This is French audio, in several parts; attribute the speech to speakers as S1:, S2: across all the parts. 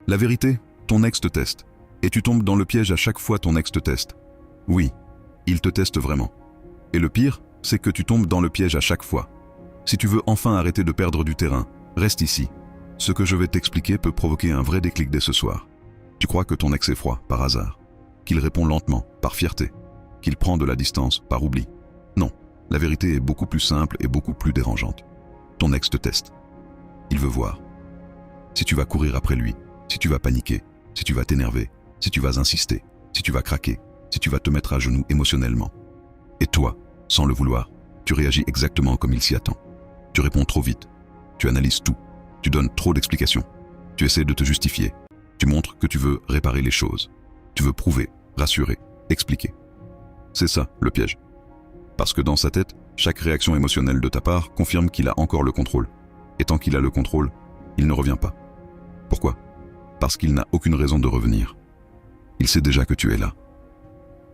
S1: La vérité, ton ex te teste. Et tu tombes dans le piège à chaque fois ton ex te teste. Oui, il te teste vraiment. Et le pire, c'est que tu tombes dans le piège à chaque fois. Si tu veux enfin arrêter de perdre du terrain, reste ici. Ce que je vais t'expliquer peut provoquer un vrai déclic dès ce soir. Tu crois que ton ex est froid, par hasard. Qu'il répond lentement, par fierté. Qu'il prend de la distance, par oubli. Non, la vérité est beaucoup plus simple et beaucoup plus dérangeante. Ton ex te teste. Il veut voir. Si tu vas courir après lui, si tu vas paniquer, si tu vas t'énerver, si tu vas insister, si tu vas craquer, si tu vas te mettre à genoux émotionnellement. Et toi, sans le vouloir, tu réagis exactement comme il s'y attend. Tu réponds trop vite. Tu analyses tout. Tu donnes trop d'explications. Tu essaies de te justifier. Tu montres que tu veux réparer les choses. Tu veux prouver, rassurer, expliquer. C'est ça, le piège. Parce que dans sa tête, chaque réaction émotionnelle de ta part confirme qu'il a encore le contrôle. Et tant qu'il a le contrôle, il ne revient pas. Pourquoi ? Parce qu'il n'a aucune raison de revenir. Il sait déjà que tu es là.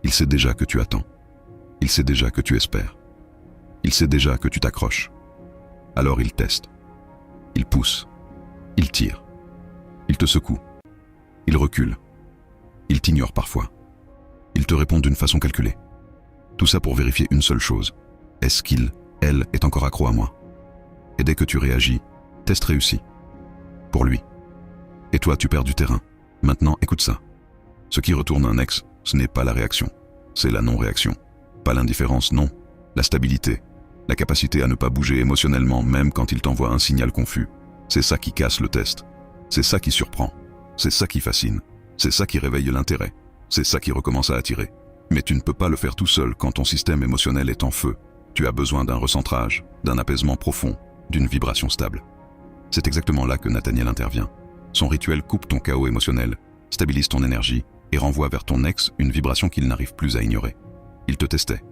S1: Il sait déjà que tu attends. Il sait déjà que tu espères. Il sait déjà que tu t'accroches. Alors il teste. Il pousse. Il tire. Il te secoue. Il recule. Il t'ignore parfois. Il te répond d'une façon calculée. Tout ça pour vérifier une seule chose. Est-ce qu'il, elle, est encore accro à moi ? Et dès que tu réagis, test réussi. Pour lui. Et toi, tu perds du terrain. Maintenant, écoute ça. Ce qui retourne un ex, ce n'est pas la réaction. C'est la non-réaction. Pas l'indifférence, non. La stabilité. La capacité à ne pas bouger émotionnellement même quand il t'envoie un signal confus. C'est ça qui casse le test. C'est ça qui surprend. C'est ça qui fascine. C'est ça qui réveille l'intérêt. C'est ça qui recommence à attirer. Mais tu ne peux pas le faire tout seul quand ton système émotionnel est en feu. Tu as besoin d'un recentrage, d'un apaisement profond, d'une vibration stable. C'est exactement là que Nathaniel intervient. Son rituel coupe ton chaos émotionnel, stabilise ton énergie et renvoie vers ton ex une vibration qu'il n'arrive plus à ignorer. Il te testait.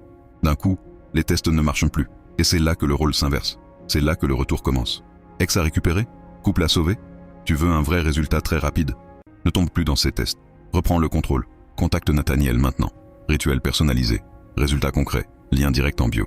S1: D'un coup, les tests ne marchent plus. Et c'est là que le rôle s'inverse. C'est là que le retour commence. Ex à récupérer ? Couple à sauver ? Tu veux un vrai résultat très rapide ? Ne tombe plus dans ces tests. Reprends le contrôle. Contacte Nathaniel maintenant. Rituel personnalisé. Résultat concret. Lien direct en bio.